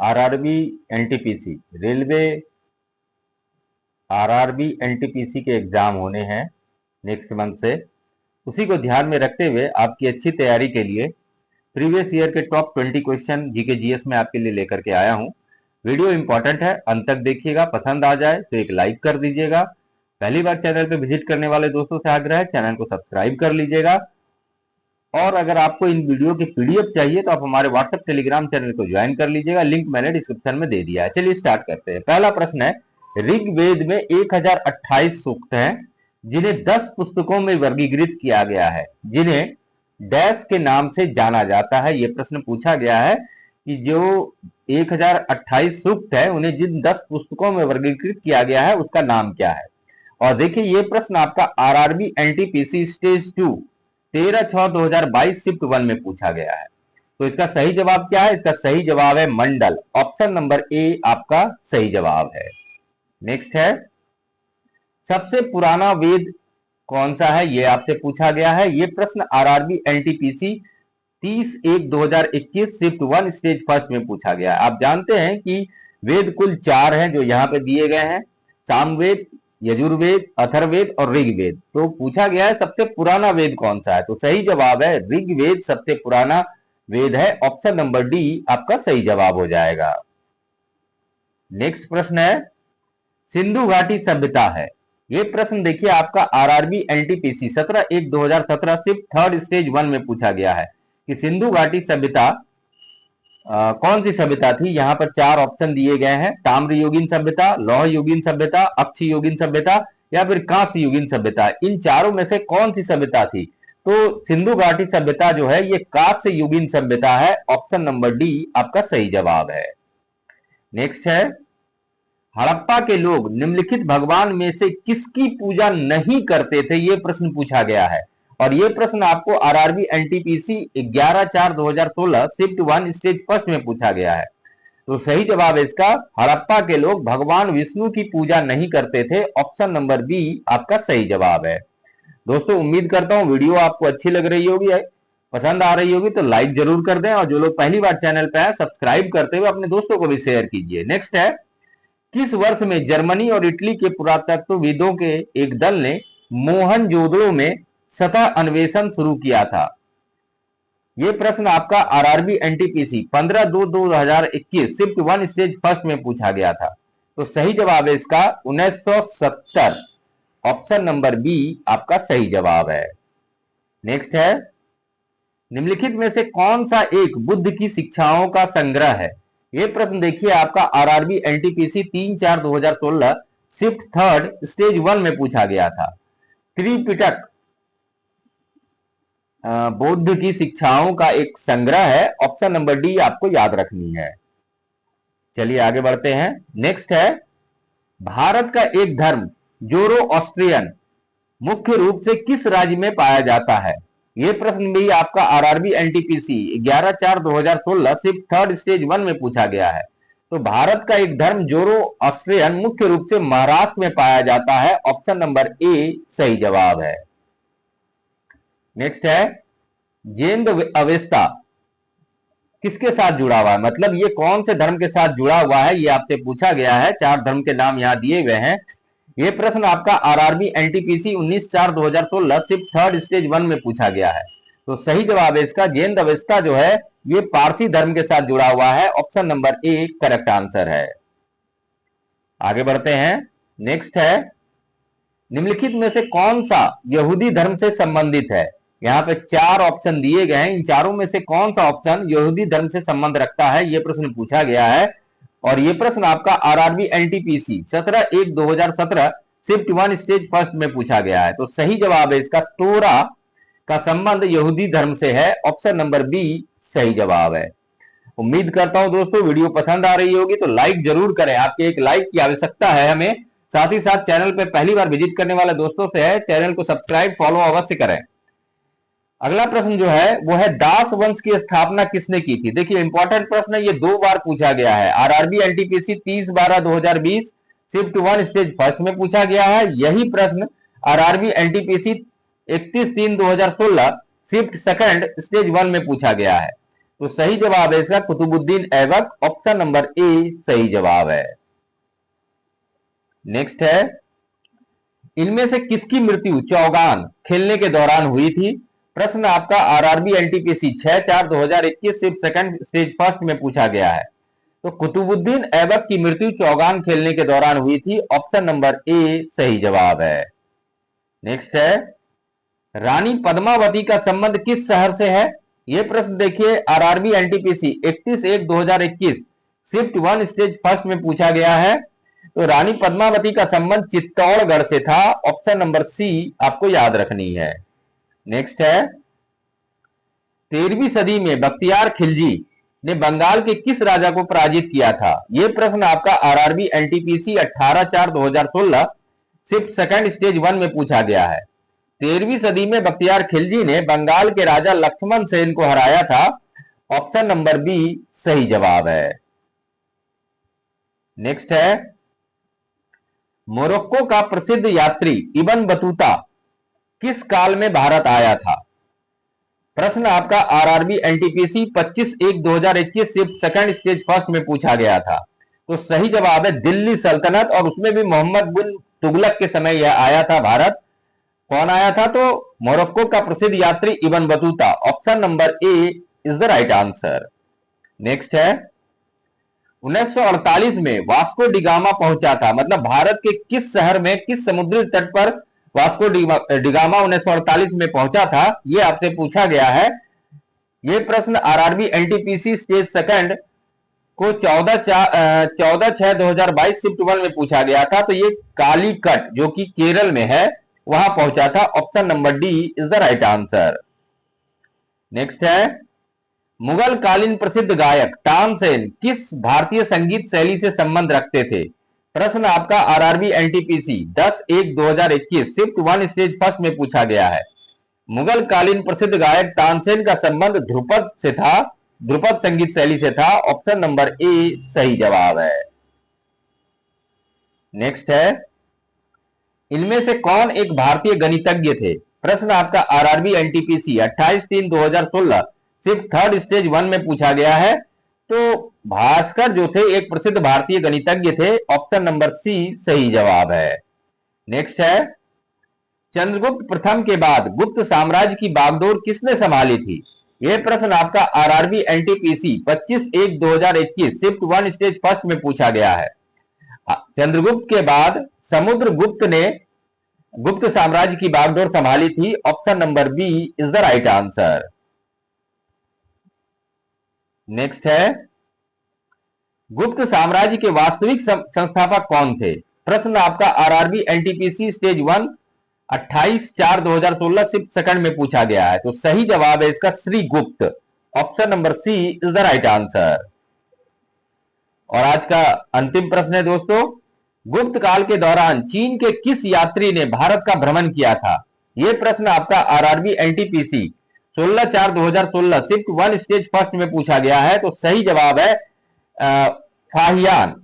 RRB NTPC railway RRB NTPC के exam होने हैं नेक्स्ट मंथ से। उसी को ध्यान में रखते हुए आपकी अच्छी तैयारी के लिए प्रीवियस ईयर के टॉप 20 क्वेश्चन जीके जीएस में आपके लिए लेकर के आया हूं। वीडियो इंपॉर्टेंट है, अंत तक देखिएगा। पसंद आ जाए तो एक लाइक कर दीजिएगा। पहली बार चैनल पे विजिट करने वाले दोस्तों से आग्रह है, चैनल को सब्सक्राइब कर लीजिएगा। और अगर आपको इन वीडियो की पीडीएफ चाहिए तो आप हमारे व्हाट्सएप टेलीग्राम चैनल को ज्वाइन कर लीजिएगा, लिंक मैंने डिस्क्रिप्शन में दे दिया है। चलिए स्टार्ट करते हैं। पहला प्रश्न है, ऋग्वेद में 1028 सूक्त हैं जिन्हें 10 पुस्तकों में वर्गीकृत किया गया है, जिन्हें डैश के नाम से जाना जाता है। यह प्रश्न पूछा गया है कि जो 1028 सूक्त है उन्हें जिन 10 पुस्तकों में वर्गीकृत किया गया है उसका नाम क्या है। और देखिए ये प्रश्न आपका आरआरबी एनटीपीसी स्टेज 2 13/6/2022 शिफ्ट 1 में पूछा गया है। तो इसका सही जवाब क्या है? इसका सही जवाब है मंडल। ऑप्शन नंबर ए आपका सही जवाब है। नेक्स्ट है, सबसे पुराना वेद कौन सा है? यह आपसे पूछा गया है। यह प्रश्न RRB NTPC 30/1/2021 shift 1 stage first में पूछा गया है। आप जानते हैं कि वेद कुल 4 हैं जो यहां पे दिए गए हैं, सामवेद, यजुर्वेद, अथर्ववेद और ऋग्वेद। तो पूछा गया है सबसे पुराना वेद कौन सा है, तो सही जवाब है ऋग्वेद सबसे पुराना वेद है। ऑप्शन नंबर डी आपका सही जवाब हो जाएगा। नेक्स्ट प्रश्न है, सिंधु घाटी सभ्यता है। यह प्रश्न देखिए आपका आरआरबी एनटीपीसी 17/1/2017 शिफ्ट 3 स्टेज 1 में पूछा गया है कि सिंधु घाटी सभ्यता कौन सी सभ्यता थी। यहां पर 4 ऑप्शन दिए गए हैं, ताम्र युगीन सभ्यता, लौह युगीन सभ्यता, अक्ष युगीन सभ्यता या फिर कांस्य युगीन सभ्यता। इन चारों में से कौन सी सभ्यता थी? तो सिंधु घाटी सभ्यता जो है ये कांस्य युगीन सभ्यता है। ऑप्शन नंबर डी आपका सही जवाब है। नेक्स्ट है, हड़प्पा के लोग निम्नलिखित भगवान में से किसकी पूजा नहीं करते थे? यह प्रश्न पूछा गया है और यह प्रश्न आपको RRB NTPC 11/4/2016 shift 1 stage first में पूछा गया है। तो सही जवाब है इसका, हड़प्पा के लोग भगवान विष्णु की पूजा नहीं करते थे। ऑप्शन नंबर बी आपका सही जवाब है। दोस्तों उम्मीद करता हूं वीडियो आपको अच्छी लग रही होगी, पसंद आ रही होगी तो लाइक जरूर कर दें और जो लोग पहली बार चैनल पे आए सब्सक्राइब करते हुए अपने दोस्तों को भी शेयर कीजिए। नेक्स्ट है, किस वर्ष में जर्मनी और इटली के पुरातत्वविदों के एक दल ने मोहनजोदड़ो में सतह अन्वेषण शुरू किया था? यह प्रश्न आपका RRB NTPC 15/2/2021 shift 1 stage first में पूछा गया था। तो सही जवाब है इसका 1970। ऑप्शन नंबर बी आपका सही जवाब है। नेक्स्ट है, निम्नलिखित में से कौन सा एक बुद्ध की शिक्षाओं का संग्रह है? यह प्रश्न देखिए आपका आरआरबी एनटीपीसी 3/4/2016 शिफ्ट 3 स्टेज 1 में पूछा गया था। त्रिपिटक बौद्ध की शिक्षाओं का एक संग्रह है। ऑप्शन नंबर डी आपको याद रखनी है। चलिए आगे बढ़ते हैं। नेक्स्ट है, भारत का एक धर्म जोरोस्ट्रियन मुख्य रूप से किस राज्य में पाया जाता है? यह प्रश्न भी आपका आरआरबी एनटीपीसी 11/4/2016 शिफ्ट 3 स्टेज 1 में पूछा गया है। तो भारत का एक धर्म जोरोस्ट्रियन मुख्य रूप से महाराष्ट्र में पाया जाता है। ऑप्शन नंबर ए सही जवाब है। नेक्स्ट है, जैन अवेस्ता किसके साथ जुड़ा हुआ है? मतलब ये कौन से धर्म के साथ जुड़ा हुआ है, ये आपसे पूछा गया है। 4 धर्म के नाम यहां दिए हुए हैं। यह प्रश्न आपका आरआरबी एनटीपीसी 19/4/2016 शिफ्ट 3 स्टेज 1 में पूछा गया है। तो सही जवाब है इसका, जैन अवेस्ता जो है ये पारसी धर्म के साथ जुड़ा हुआ है। Option number A correct answer है। आगे बढ़ते हैं। नेक्स्ट है, निम्नलिखित में से कौन सा यहूदी धर्म से संबंधित है? यहां पे 4 ऑप्शन दिए गए हैं, इन चारों में से कौन सा ऑप्शन यहूदी धर्म से संबंध रखता है? यह प्रश्न पूछा गया है और यह प्रश्न आपका RRB NTPC 17/1/2017 shift 1 stage first में पूछा गया है। तो सही जवाब है इसका, तोरा का संबंध यहूदी धर्म से है। ऑप्शन नंबर बी सही जवाब है। उम्मीद करता हूं दोस्तों वीडियो पसंद आ रही होगी, तो लाइक जरूर करें, आपके एक लाइक की आवश्यकता है हमें। साथ ही साथ चैनल पे पहली बार विजिट करने वाले दोस्तों से है चैनल को सब्सक्राइब फॉलो अवश्य करें। अगला प्रश्न जो है वो है, दास वंश की स्थापना किसने की थी? देखिए इंपॉर्टेंट प्रश्न है, ये 2 बार पूछा गया है। RRB NTPC 30/12/2020 shift 1 stage first में पूछा गया है। यही प्रश्न RRB NTPC 31/3/2016 shift second stage 1 में पूछा गया है। तो सही जवाब है इसका Qutbuddin Aibak, option number A सही जवाब है। नेक्स्ट है, इनमें से किसकी मृत्यु चौगान खेलने के दौरान हुई थी? प्रश्न आपका आरआरबी एनटीपीसी 6/4/2021 सिर्फ सेकंड स्टेज फर्स्ट में पूछा गया है। तो कुतुबुद्दीन ऐबक की मृत्यु चौगान खेलने के दौरान हुई थी, ऑप्शन नंबर ए सही जवाब है। नेक्स्ट है, रानी पद्मावती का संबंध किस शहर से है? यह प्रश्न देखिए RRB NTPC 31/1/2021 shift 1 stage first में पूछा गया है। तो रानी पद्मावती का संबंध चित्तौड़गढ़ से था, ऑप्शन नंबर सी आपको याद रखनी है। नेक्स्ट है, 13वीं सदी में बख्तियार खिलजी ने बंगाल के किस राजा को पराजित किया था? यह प्रश्न आपका RRB NTPC 18/4/2016 shift second stage 1 में पूछा गया है। 13वीं सदी में बख्तियार खिलजी ने बंगाल के राजा लक्ष्मण सेन को हराया था, ऑप्शन नंबर बी सही जवाब है। नेक्स्ट है, मोरक्को का प्रसिद्ध यात्री इब्न बतूता किस काल में भारत आया था? प्रश्न आपका RRB NTPC 25/1/2021 shift second stage first में पूछा गया था। तो सही जवाब है दिल्ली सल्तनत, और उसमें भी मोहम्मद बिन तुगलक के समय यह आया था भारत। कौन आया था? तो मोरक्को का प्रसिद्ध यात्री Ibn Battuta, option number A is the right answer. Next है, 1948 में वास्को डिगामा पहुंचा था, मतलब भारत के किस शहर में, किस समुद्री तट पर वास्को डिगामा 1948 में पहुंचा था? यह आपसे पूछा गया है। यह प्रश्न आरआरबी एनटीपीसी स्टेज सेकंड को 14/6/2022 शिफ्ट 1 में पूछा गया था। तो यह कालीकट जो कि केरल में है वहां पहुंचा था, option number D is the right answer. Next है, मुगल कालीन प्रसिद्ध गायक तानसेन किस भारतीय संगीत शैली से संबंध रखते थे? प्रश्न आपका RRB NTPC 10/1/2021 shift 1 stage first में पूछा गया है। मुगल कालीन प्रसिद्ध गायक तानसेन का संबंध ध्रुपद से था, ध्रुपद संगीत शैली से था, ऑप्शन नंबर ए सही जवाब है। नेक्स्ट है, इनमें से कौन एक भारतीय गणितज्ञ थे? प्रश्न आपका आरआरबी एनटीपीसी 28/3/2016 सिर्फ थर्ड स्टेज 1 में पूछा गया है। तो भास्कर जो थे एक प्रसिद्ध भारतीय गणितज्ञ थे, ऑप्शन नंबर सी सही जवाब है। नेक्स्ट है, चंद्रगुप्त प्रथम के बाद गुप्त साम्राज्य की बागडोर किसने संभाली थी? यह प्रश्न आपका RRB NTPC 25/1/2021 shift 1 stage first में पूछा गया है। चंद्रगुप्त के बाद समुद्रगुप्त ने गुप्त साम्राज्य की बागडोर संभाली थी, option number B is the right answer. Next है, गुप्त साम्राज्य के वास्तविक संस्थापक कौन थे? प्रश्न आपका RRB NTPC stage 1 28/4/2016 shift second में पूछा गया है। तो सही जवाब है इसका Shri Gupta, option number C is the right answer. और आज का अंतिम प्रश्न है दोस्तों, गुप्त काल के दौरान चीन के किस यात्री ने भारत का भ्रमण किया था? यह प्रश्न आपका RRB NTPC 16/4/2016 shift 1 stage first में पूछा गया है। तो सही जवाब है Fahien,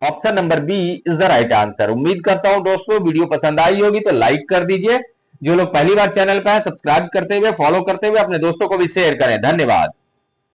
option number B is the right answer. उम्मीद करता हूं दोस्तों वीडियो पसंद आई होगी, तो लाइक कर दीजिए। जो लोग पहली बार चैनल पर हैं सब्सक्राइब करते हुए, फॉलो करते हुए अपने दोस्तों को भी शेयर करें। धन्यवाद।